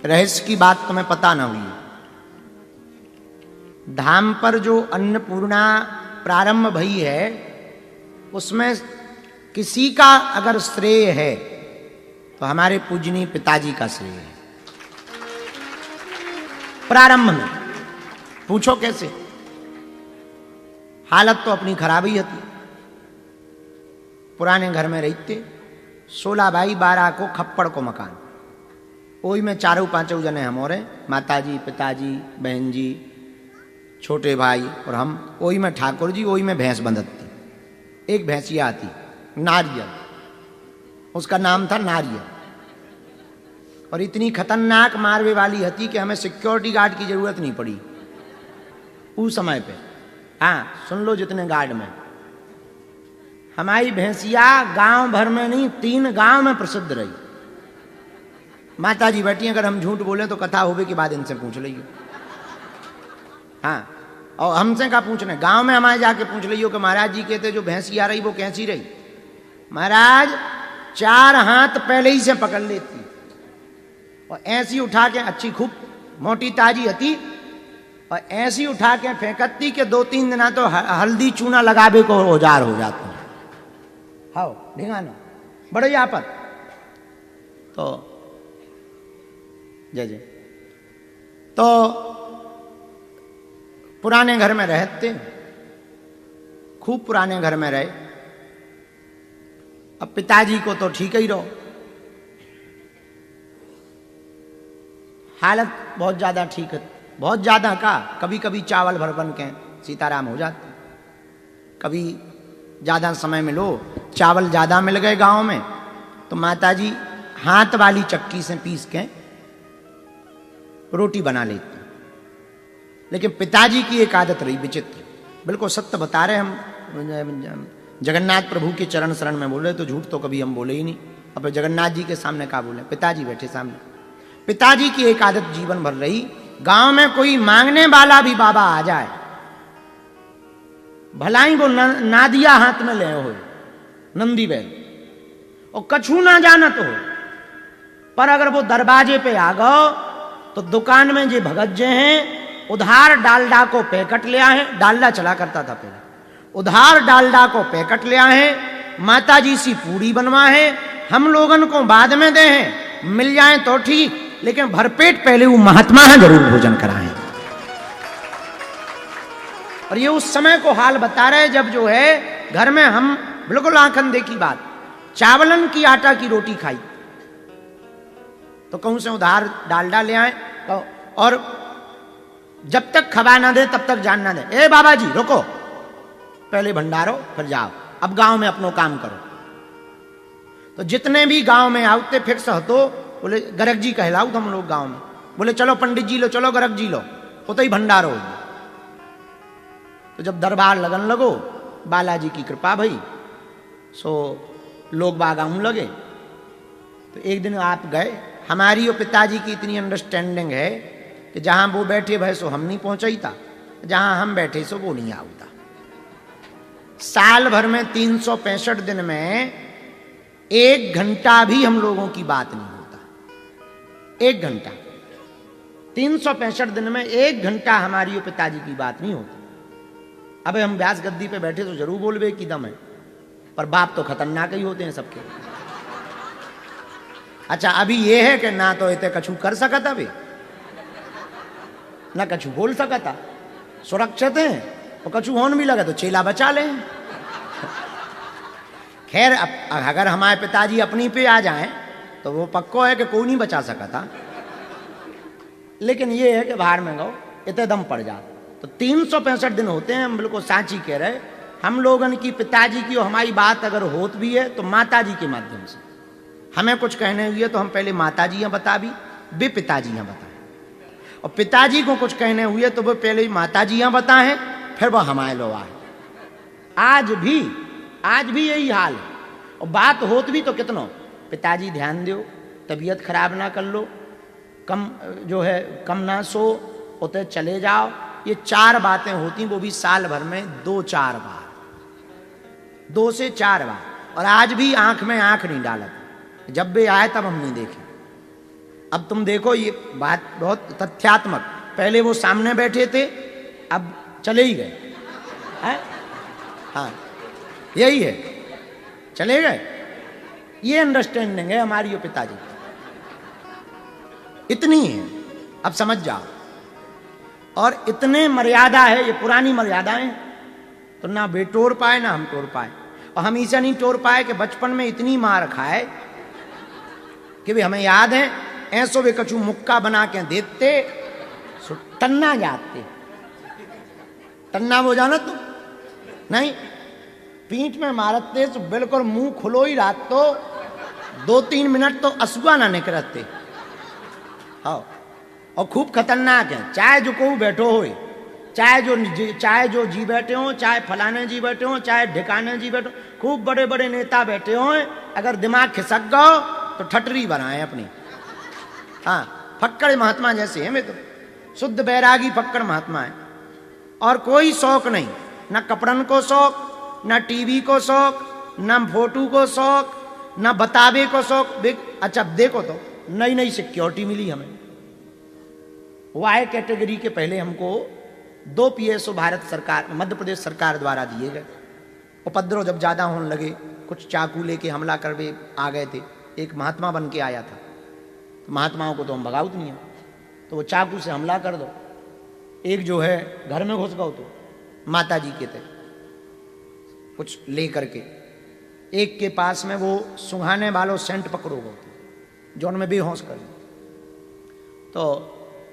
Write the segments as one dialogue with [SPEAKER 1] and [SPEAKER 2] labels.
[SPEAKER 1] रहस्य की बात तुम्हें पता ना हुई। धाम पर जो अन्नपूर्णा प्रारंभ भई है उसमें किसी का अगर श्रेय है तो हमारे पूजनीय पिताजी का श्रेय है। प्रारंभ में पूछो कैसे, हालत तो अपनी खराब ही होती। पुराने घर में रहते 16 भाई 12 को खप्पड़ को मकान, वही में 4-5 जने हम और माताजी पिताजी बहन जी छोटे भाई और हम, वही में ठाकुर जी, वही में भैंस बंधती। एक भैंसिया आती नारियल, उसका नाम था नारियल, और इतनी खतरनाक मारवे वाली थी कि हमें सिक्योरिटी गार्ड की जरूरत नहीं पड़ी उस समय पे। हाँ सुन लो, जितने गार्ड में हमारी भैंसिया गांव भर में नहीं 3 गांव में प्रसिद्ध रही। माता जी बैठी, अगर हम झूठ बोले तो कथा होवे के बाद इनसे पूछ लियो। हाँ, और हमसे क्या पूछने, गांव में हमारे जाके पूछ लियो कि महाराज जी कहते जो भैंसिया रही वो कैसी रही। महाराज 4 हाथ पहले ही से पकड़ लेती और ऐसी उठा के, अच्छी खूब मोटी ताजी हती, और ऐसी उठा के फेंकती के 2-3 दिन तो हल्दी चूना लगावे को औजार हो जाते। हाओ ढिंगाना बड़े आपत। तो जय जय। तो पुराने घर में रहते, खूब पुराने घर में रहे। अब पिताजी को तो ठीक ही रहो, हालत बहुत ज्यादा ठीक है, बहुत ज्यादा का, कभी कभी चावल भर बन के सीताराम हो जाते। कभी ज्यादा समय में लो चावल ज्यादा मिल गए गांव में तो माताजी हाथ वाली चक्की से पीस के रोटी बना लेती। लेकिन पिताजी की एक आदत रही विचित्र, बिल्कुल सत्य बता रहे हम, जगन्नाथ प्रभु के चरण शरण में बोल रहे तो झूठ तो कभी हम बोले ही नहीं। अब जगन्नाथ जी के सामने क्या बोले, पिताजी बैठे सामने। पिताजी की एक आदत जीवन भर रही, गांव में कोई मांगने वाला भी बाबा आ जाए, भलाई वो नादिया हाथ में ले हो, नंदी बैल, और कछू ना जानत हो, पर अगर वो दरवाजे पे आ गओ तो दुकान में जे भगत जे हैं उधार डालडा को पैकेट ले आए। डालडा चला करता था पहले, उधार डालडा को पैकेट ले आए, माता जी सी पूड़ी बनवा है, हम लोगन को बाद में दे हैं, मिल जाए तो ठीक, लेकिन भरपेट पहले वो महात्मा है जरूर भोजन कराएं। और ये उस समय को हाल बता रहे जब जो है घर में हम बिल्कुल आंख अंधे की बात, चावलन की आटा की रोटी खाई तो कहूं से उधार डालडा ले आए, और जब तक खबा ना दे तब तक जान ना दे, ए बाबा जी रुको, पहले भंडारो फिर जाओ, अब गांव में अपनो काम करो। तो जितने भी गांव में आउते फिक्स हतो, बोले गरग जी कहलाऊ हम लोग गांव में, बोले चलो पंडित जी लो, चलो गरग जी लो, तो ही भंडारो। तो जब दरबार लगन लगो, बालाजी की कृपा भई, सो लोग बाग आऊं लगे। तो एक दिन आप गए, हमारी और पिताजी की इतनी अंडरस्टैंडिंग है कि जहां वो बैठे भय सो हम नहीं पहुंचाई था, जहां हम बैठे सो वो नहीं आऊता। साल भर में 365 दिन में 1 घंटा भी हम लोगों की बात नहीं होता। 1 घंटा, 365 दिन में 1 घंटा हमारी और पिताजी की बात नहीं होती। अबे हम व्यास गद्दी पे बैठे तो जरूर बोलबे की दम है, पर बाप तो खतरनाक ही होते हैं सबके। अच्छा अभी ये है कि ना तो इतने कछु कर सकता, अभी ना कछु बोल सकता, सुरक्षित है, और कछु होन भी लगा तो चेला बचा ले। खैर अगर हमारे पिताजी अपनी पे आ जाएं तो वो पक्को है कि कोई नहीं बचा सकता, लेकिन ये है कि बाहर में गो इतने दम पड़ जा। तो 365 दिन होते हैं, हम बिल्कुल सांची कह रहे, हम लोगन की पिताजी की और हमारी बात अगर होत भी है तो माताजी के माध्यम से। हमें कुछ कहने हुए तो हम पहले माताजी यहाँ बता भी, वे पिताजी यहाँ बताएं, और पिताजी को कुछ कहने हुए तो वो पहले माताजी यहाँ बताएं, फिर वो हमारे लोग आए। आज भी यही हाल है। और बात होत भी तो कितनों, पिताजी ध्यान दो, तबीयत खराब ना कर लो, कम जो है कम ना सो, उतने चले जाओ, ये 4 बातें होती, वो भी साल भर में 2-4 बार, 2 से 4 बार। और आज भी आंख में आंख नहीं डालत, जब भी आए तब हम नहीं देखे। अब तुम देखो ये बात बहुत तथ्यात्मक, पहले वो सामने बैठे थे, अब चले ही गए हैं? हाँ, यही है, चले गए। ये अंडरस्टैंडिंग है हमारी ये पिताजी, इतनी है, अब समझ जाओ। और इतने मर्यादा है, ये पुरानी मर्यादाएं, तो ना वे तोड़ पाए ना हम तोड़ पाए। और हम ऐसा नहीं तोड़ पाए कि बचपन में इतनी मार खाए कि भी हमें याद है, ऐसो वे कछु मुक्का बना के देते, टन्ना जाते। टन्ना वो जाना तुम नहीं, पीठ में मारते तो बिल्कुल मुंह खुलो ही रात, तो 2-3 मिनट तो असुआ ना निकलते। हाँ, और खूब खतरनाक है, चाहे जो को बैठो हो, चाहे जो जी बैठे हो, चाहे फलाने जी बैठे हो, चाहे ढिकाने जी बैठे हो, खूब बड़े बड़े नेता बैठे हो, अगर दिमाग खिसक गो तो ठटरी बनाए अपनी। हाँ, फक्कड़ महात्मा जैसे हैं वे तो, शुद्ध बैरागी फक्कड़ महात्मा है। और कोई शौक नहीं, ना कपड़न को शौक, ना टीवी को शौक, ना फोटो को शौक, ना बतावे को शौक। अच्छा देखो तो नई नई सिक्योरिटी मिली हमें, वाई कैटेगरी के पहले हमको 2 PSO भारत सरकार, मध्य प्रदेश सरकार द्वारा दिए गए। उपद्रव जब ज्यादा होने लगे, कुछ चाकू लेके हमला करवे आ गए थे, एक महात्मा बन के आया था, तो महात्माओं को तो हम भगाउत नहीं है, तो वो चाकू से हमला कर दो। एक जो है घर में घुस गओ, तो माता जी के थे कुछ ले करके, एक के पास में वो सुंघाने वालों सेंट पकड़ो गो, जो उनमें बेहोश कर। तो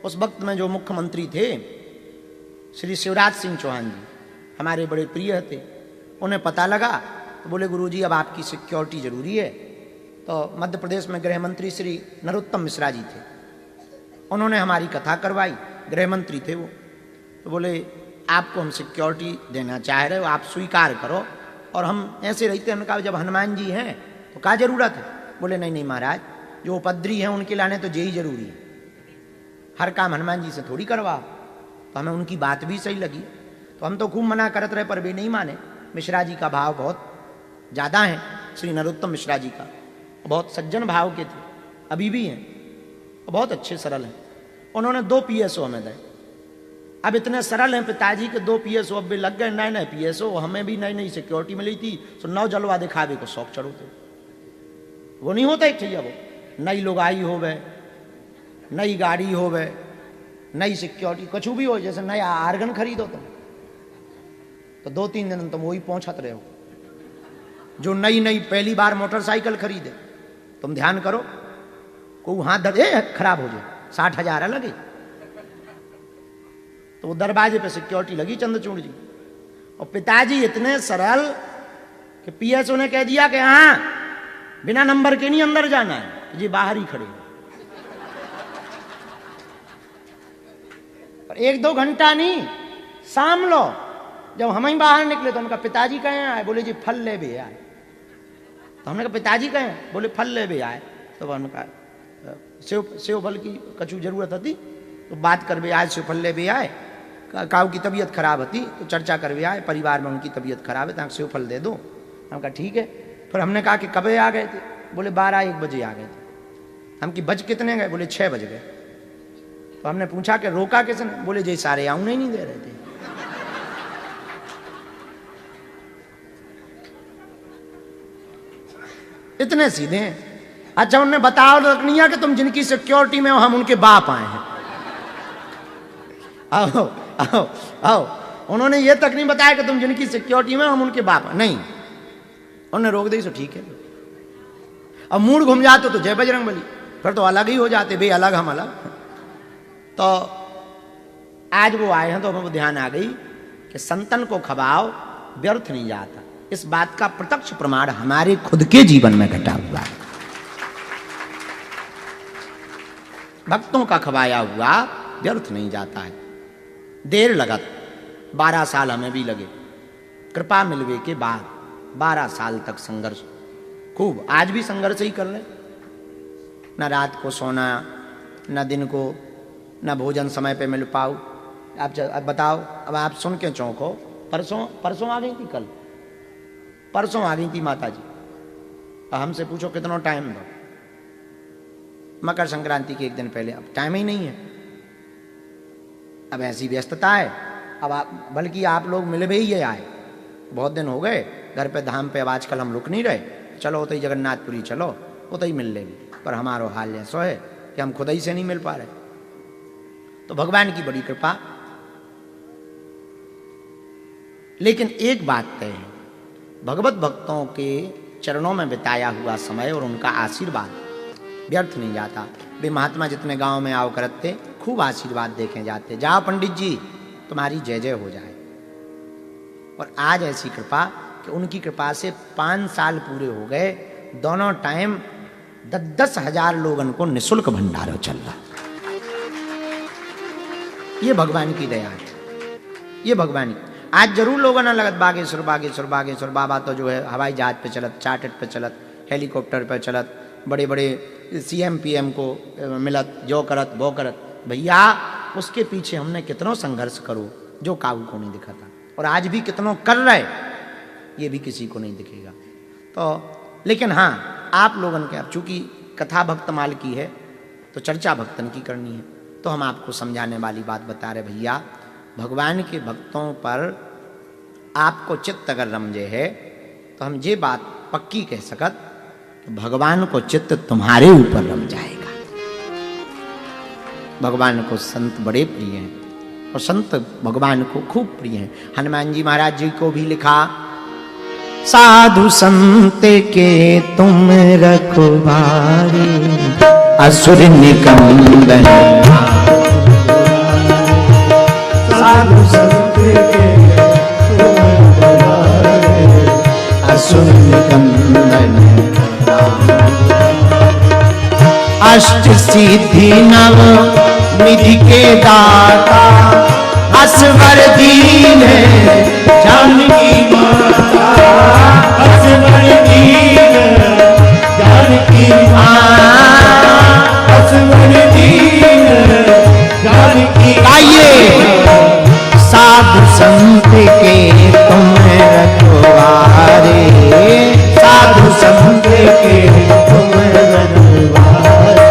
[SPEAKER 1] उस वक्त में जो मुख्यमंत्री थे श्री शिवराज सिंह चौहान जी, हमारे बड़े प्रिय थे, उन्हें पता लगा तो बोले गुरुजी अब आपकी सिक्योरिटी जरूरी है। तो मध्य प्रदेश में गृह मंत्री श्री नरोत्तम मिश्रा जी थे, उन्होंने हमारी कथा करवाई, गृह मंत्री थे वो, तो बोले आपको हम सिक्योरिटी देना चाह रहे हो, आप स्वीकार करो। और हम ऐसे रहते हैं, कहा जब हनुमान जी हैं तो क्या जरूरत है? बोले नहीं नहीं महाराज, जो उपद्री हैं उनके लाने तो यही जरूरी है, हर काम हनुमान जी से थोड़ी करवा। तो हमें उनकी बात भी सही लगी, तो हम तो खूब मना करते रहे, पर वे नहीं माने। मिश्रा जी का भाव बहुत ज़्यादा है, श्री नरोत्तम मिश्रा जी का, बहुत सज्जन भाव के थे, अभी भी हैं, बहुत अच्छे सरल हैं। उन्होंने 2 PSO हमें दिए। अब इतने सरल हैं पिताजी के, 2 PSO अब भी लग गए, नए नए PSO, हमें भी नई नई सिक्योरिटी मिली थी, तो 9 जलवा दिखावे को शौक चढ़ो थे। वो नहीं होता एक वो नई लुगाई हो गए, नई गाड़ी हो गए, नई सिक्योरिटी, कुछ भी हो, जैसे नया आर्गन खरीदो तुम, तो 2-3 दिन तुम वही पहुंचत रहे हो। जो नई नई पहली बार मोटरसाइकिल खरीदे, तुम ध्यान करो, को हाथ दे खराब हो जाए, 60,000 लगे, तो वो दरवाजे पे सिक्योरिटी लगी चंद्रचूड़ जी। और पिताजी इतने सरल कि PSO ने कह दिया कि हाँ बिना नंबर के नहीं अंदर जाना है, जी बाहर ही खड़े। पर 1-2 घंटा नहीं, शाम लो जब हम ही बाहर निकले तो उनका पिताजी कहे आए, बोले जी फल ले भी आए। तो हमने कहा पिताजी कहे, बोले फल ले भी आए। तो उनका सेव फल की कछु जरूरत होती तो बात कर भी आए, सेव फल ले भी आए। काऊ की तबीयत खराब होती तो चर्चा कर भी आए, परिवार में उनकी तबीयत खराब है, तो सेव फल दे दो। हम कहा ठीक है। फिर हमने कहा कि कब आ गए थे? बोले 12-1 बजे आ गए थे। हम कि बज कितने गए? बोले 6 बज गए। तो हमने पूछा कि रोका किसने? बोले जी सारे आऊने ही नहीं दे रहे थे। इतने सीधे हैं। अच्छा उन्होंने बताओ रखनिया कि तुम जिनकी सिक्योरिटी में हो हम उनके बाप आए हैं। आओ आओ आओ, उन्होंने ये तक नहीं बताया कि तुम जिनकी सिक्योरिटी में हम उनके बाप नहीं। उन्होंने रोक दी तो ठीक है। अब मूड घूम जाते तो जय बजरंग बली, फिर तो अलग ही हो जाते, बे अलग हम अलग। तो आज वो आए हैं तो हमें वो ध्यान आ गई कि संतन को खवाओ व्यर्थ नहीं जाता। इस बात का प्रत्यक्ष प्रमाण हमारे खुद के जीवन में घटा हुआ है। भक्तों का खवाया हुआ व्यर्थ नहीं जाता है। देर लगत 12 साल हमें भी लगे, कृपा मिलवे के बाद 12 साल तक संघर्ष खूब। आज भी संघर्ष ही कर रहे, न रात को सोना, न दिन को, न भोजन समय पे मिल पाओ। आप बताओ, अब आप सुन के चौंको। परसों आ गई थी, कल परसों आ गई थी माता जी। हमसे पूछो कितना टाइम दो, मकर संक्रांति के एक दिन पहले, अब टाइम ही नहीं है, अब ऐसी व्यस्तता है। अब बल्कि आप लोग मिल भी ही आए, बहुत दिन हो गए घर पे धाम पे, अब आजकल हम रुक नहीं रहे, चलो तो जगन्नाथपुरी चलो, उतो ही मिल लेंगे। पर हमारो हाल ऐसा है कि हम खुद ही से नहीं मिल पा रहे। तो भगवान की बड़ी कृपा। लेकिन एक बात तय है, भगवत भक्तों के चरणों में बिताया हुआ समय और उनका आशीर्वाद व्यर्थ नहीं जाता। वे महात्मा जितने गांव में आओ करते, खूब आशीर्वाद देखे जाते, जाओ पंडित जी तुम्हारी जय जय हो जाए। और आज ऐसी कृपा कि उनकी कृपा से 5 साल पूरे हो गए, दोनों टाइम 10-10 हजार लोगों को निःशुल्क भंडारा चल रहा। ये भगवान की दया है, ये भगवान की। आज जरूर लोगों ने लगत बागेश्वर बागेश्वर बागेश्वर, बाबा तो जो है हवाई जहाज पे चलत, चार्टर्ड पे चलत, हेलीकॉप्टर पे चलत, बड़े बड़े CM PM को मिलत, जो करत वो करत। भैया उसके पीछे हमने कितनों संघर्ष करो, जो काबू को नहीं दिखा था, और आज भी कितनों कर रहे, ये भी किसी को नहीं दिखेगा। तो लेकिन हाँ, आप लोगों के, अब चूंकि कथा भक्तमाल की है तो चर्चा भक्तन की करनी है, तो हम आपको समझाने वाली बात बता रहे। भैया भगवान के भक्तों पर आपको चित्त अगर रमजे है तो हम ये बात पक्की कह सकत कि भगवान को चित्त तुम्हारे ऊपर रम जाएगा। भगवान को संत बड़े प्रिय हैं और संत भगवान को खूब प्रिय हैं। हनुमान जी महाराज जी को भी लिखा, साधु संत के तुम रखवारे, असुर निकंदन। साधु संत के तुम रखवारे, असुर निकंदन। अष्ट सिद्धि नव निधि के दाता, असवर दीन जानकी माता, असवर दीन जानकी माता, असवर दीन जानकी। आइए, साधु संत के तुम रखवारे, साधु संत के तुम रखवारे,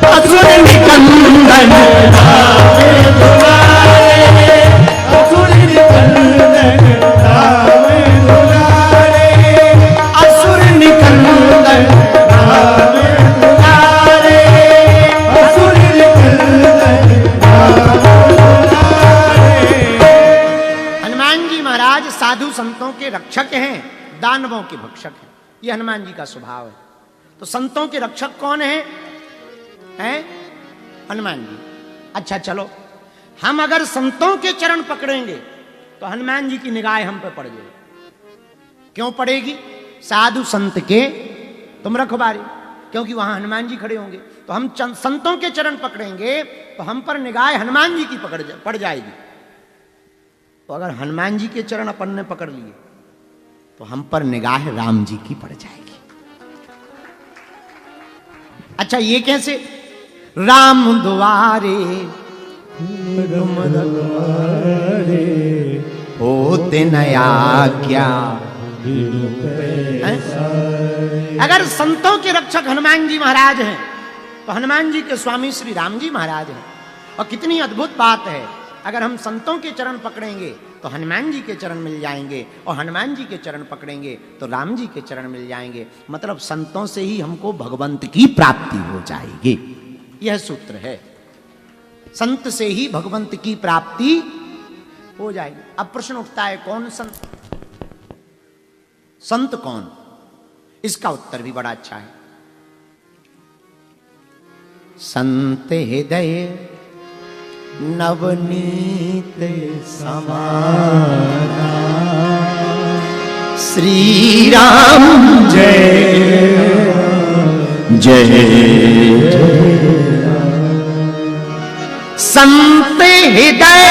[SPEAKER 1] असुर निकंदन रामे दुलारे, असुर निकंदन रामे दुलारे, असुर निकंदन रामे दुलारे, असुर निकंदन रामे दुलारे। हनुमान जी महाराज साधु संतों के रक्षक हैं, दानवों के भक्षक हैं। ये हनुमान जी का स्वभाव है। तो संतों के रक्षक कौन है? हैं? हनुमान जी। अच्छा चलो, हम अगर संतों के चरण पकड़ेंगे तो हनुमान जी की निगाह हम पे पड़ जाएगी। क्यों पड़ेगी? साधु संत के तुम रखवारे, क्योंकि वहां हनुमान जी खड़े होंगे। तो हम संतों के चरण पकड़ेंगे तो हम पर निगाह हनुमान जी की पड़ जाएगी। तो अगर हनुमान जी के चरण अपन ने पकड़ लिए तो हम पर निगाह राम जी की पड़ जाएगी। अच्छा ये कैसे? राम द्वारे होते नया क्या। अगर संतों के रक्षक हनुमान जी महाराज हैं तो हनुमान जी के स्वामी श्री राम जी महाराज हैं। और कितनी अद्भुत बात है, अगर हम संतों के चरण पकड़ेंगे तो हनुमान जी के चरण मिल जाएंगे, और हनुमान जी के चरण पकड़ेंगे तो राम जी के चरण मिल जाएंगे। मतलब संतों से ही हमको भगवंत की प्राप्ति हो जाएगी। यह सूत्र है, संत से ही भगवंत की प्राप्ति हो जाएगी। अब प्रश्न उठता है, कौन संत? संत कौन? इसका उत्तर भी बड़ा अच्छा है। संत हृदय नवनीत समाना, श्री राम जय जय जय। संत हृदय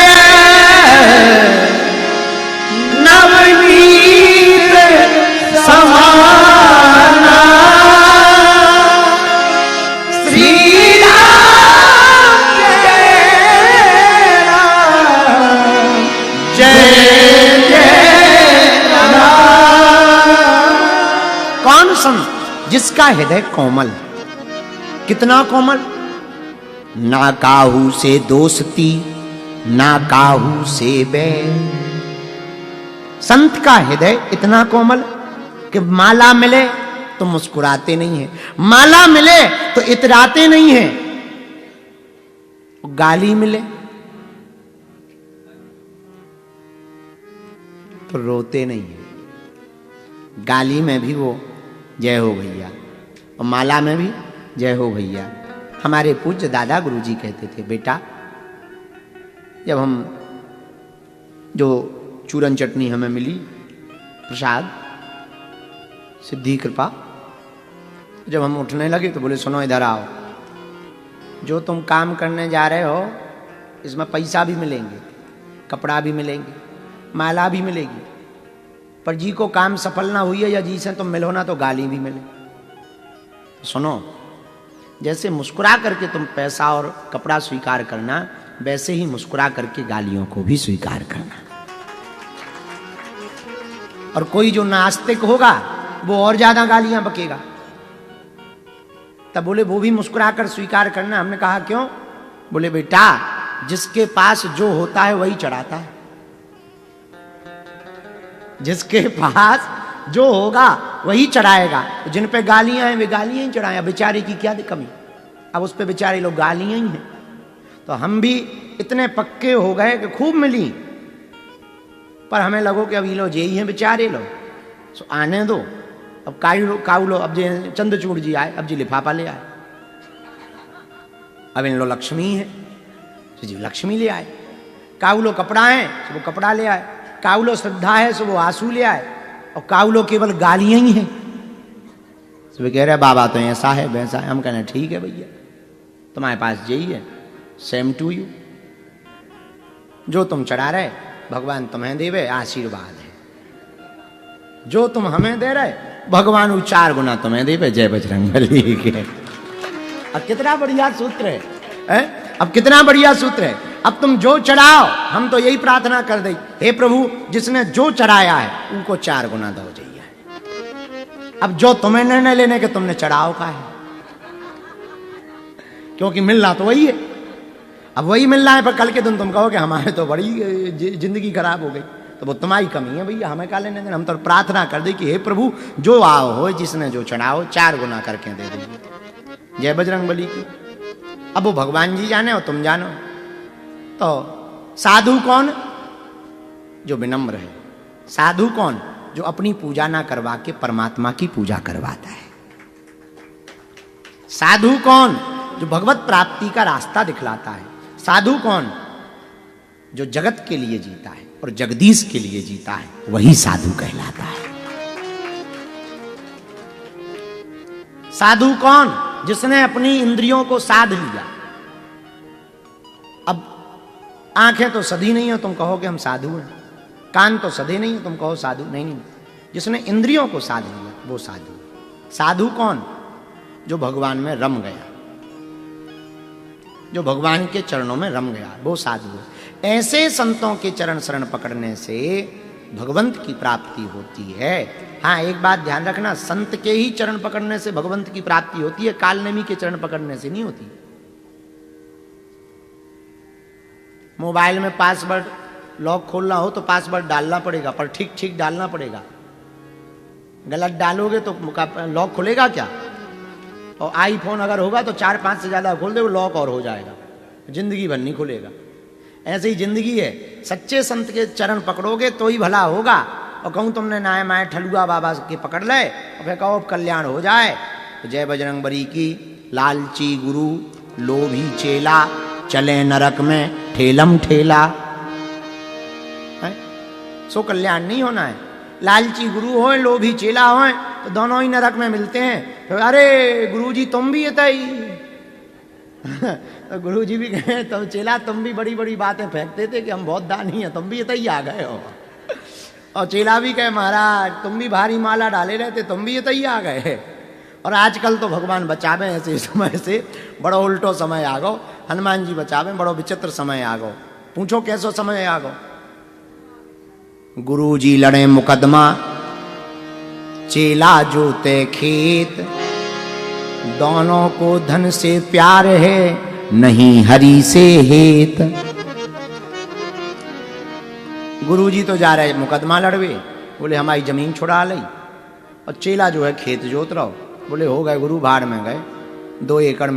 [SPEAKER 1] नवनीत समाना, श्री संत जिसका हृदय कोमल, कितना कोमल। ना काहू से दोस्ती ना काहू से बैर। संत का हृदय इतना कोमल कि माला मिले तो मुस्कुराते नहीं है, माला मिले तो इतराते नहीं है, गाली मिले तो रोते नहीं है। गाली में भी वो जय हो भैया और माला में भी जय हो भैया। हमारे पूज्य दादा गुरुजी कहते थे, बेटा जब हम जो चूरन चटनी हमें मिली प्रसाद सिद्धि कृपा, जब हम उठने लगे तो बोले सुनो इधर आओ, जो तुम काम करने जा रहे हो इसमें पैसा भी मिलेंगे, कपड़ा भी मिलेंगे, माला भी मिलेगी, पर जी को काम सफल ना हुई है या जी से तुम मिलो ना तो गाली भी मिले। सुनो, जैसे मुस्कुरा करके तुम पैसा और कपड़ा स्वीकार करना, वैसे ही मुस्कुरा करके गालियों को भी स्वीकार करना। और कोई जो नास्तिक होगा वो और ज्यादा गालियां बकेगा। तब बोले वो भी मुस्कुरा कर स्वीकार करना। हमने कहा क्यों? बोले बेटा जिसके पास जो होता है वही चढ़ाता है, जिसके पास जो होगा वही चढ़ाएगा। तो जिन पे गालियां हैं वे गालियां ही चढ़ाएं, बेचारे की क्या कमी। अब उस पे बेचारे लोग गालियां ही हैं। तो हम भी इतने पक्के हो गए कि खूब मिली, पर हमें लगो कि अभी लो जे ही हैं बेचारे लोग, सो आने दो। अब काऊ लो, अब जे चंद्रचूड़ जी आए, अब जी लिफाफा ले आए। अब इन लो लक्ष्मी है तो जी लक्ष्मी ले आए। काऊ लो कपड़ा है तो वो कपड़ा ले आए। काऊ लो श्रद्धा है तो वो आंसू ले आए। और काऊ लो केवल गालियां ही हैं। तो वे कह रहे बाबा तो ऐसा है वैसा है। हम कह रहे ठीक है भैया, तुम्हारे पास यही है, सेम टू यू। जो तुम चढ़ा रहे भगवान तुम्हें देवे, आशीर्वाद है। जो तुम हमें दे रहे भगवान वो 4 गुना तुम्हें देवे। जय बजरंगबली के। अब कितना बढ़िया सूत्र है, अब कितना बढ़िया सूत्र है। अब तुम जो चढ़ाओ, हम तो यही प्रार्थना कर दे, हे प्रभु जिसने जो चढ़ाया है उनको 4 गुना दो जाइए। अब जो तुम्हें निर्णय लेने के तुमने चढ़ाओ का है, क्योंकि मिलना तो वही है। अब वही मिलना है, पर कल के दिन तुम कहो कि हमारे तो बड़ी जिंदगी खराब हो गई, तो वो तुम्हारी कमी है भैया, हमें क्या लेने देना। हम तो प्रार्थना कर दे कि हे प्रभु जो आओ हो, जिसने जो चढ़ाओ 4 गुना करके दे दीजिए। जय बजरंगबली की। अब वो भगवान जी जाने और तुम जानो। तो साधु कौन? जो विनम्र है। साधु कौन? जो अपनी पूजा ना करवा के परमात्मा की पूजा करवाता है। साधु कौन? जो भगवत प्राप्ति का रास्ता दिखलाता है। साधु कौन? जो जगत के लिए जीता है और जगदीश के लिए जीता है, वही साधु कहलाता है। साधु कौन? जिसने अपनी इंद्रियों को साध लिया। अब आंखें तो सधी नहीं हो, तुम कहो कि हम साधु हैं। कान तो सधे नहीं हो, तुम कहो साधु नहीं। जिसने इंद्रियों को साध लिया वो साधु। साधु कौन? जो भगवान में रम गया, जो भगवान के चरणों में रम गया, वो साधु है। ऐसे संतों के चरण शरण पकड़ने से भगवंत की प्राप्ति होती है। हाँ, एक बात ध्यान रखना, संत के ही चरण पकड़ने से भगवंत की प्राप्ति होती है, कालनेमी के चरण पकड़ने से नहीं होती। मोबाइल में पासवर्ड लॉक खोलना हो तो पासवर्ड डालना पड़ेगा, पर ठीक ठीक डालना पड़ेगा। गलत डालोगे तो लॉक खुलेगा क्या? और आईफोन अगर होगा तो 4-5 से ज्यादा खोल दे, वो लॉक और हो जाएगा, जिंदगी भर नहीं खुलेगा। ऐसे ही जिंदगी है, सच्चे संत के चरण पकड़ोगे तो ही भला होगा। और कहूँ तुमने नाय माए ठलुआ बाबा के पकड़ ले और फिर कहो कल्याण हो जाए, तो जय बजरंगबली की। लालची गुरु लोभी चेला, चले नरक में ठेलम ठेला। सो कल्याण नहीं होना है। लालची गुरु हो लोभी चेला हो तो दोनों ही नरक में मिलते हैं। तो अरे गुरुजी तुम भी ही तो गुरुजी भी कहे तो चेला तुम भी बड़ी बड़ी बातें फेंकते थे कि हम बहुत दानी हैं, तुम भी ही आ गए हो। और चेला भी कहे महाराज तुम भी भारी माला डाले रहते, तुम भी ही आ गए। और आजकल तो भगवान बचावे ऐसे समय से, बड़ो उल्टो समय आ गो। हनुमान जी बचावे, बड़ो विचित्र समय आ गो। पूछो कैसो समय आ गो। गुरुजी लड़े मुकदमा, चेला जोते खेत। दोनों को धन से प्यार है, नहीं हरि से हेत। गुरुजी तो जा रहे मुकदमा लड़वे, बोले हमारी जमीन छुड़ा ली, और चेला जो है खेत जोत रहो। बोले हो गए गुरु, भाड़ में गए, 2 एकड़ में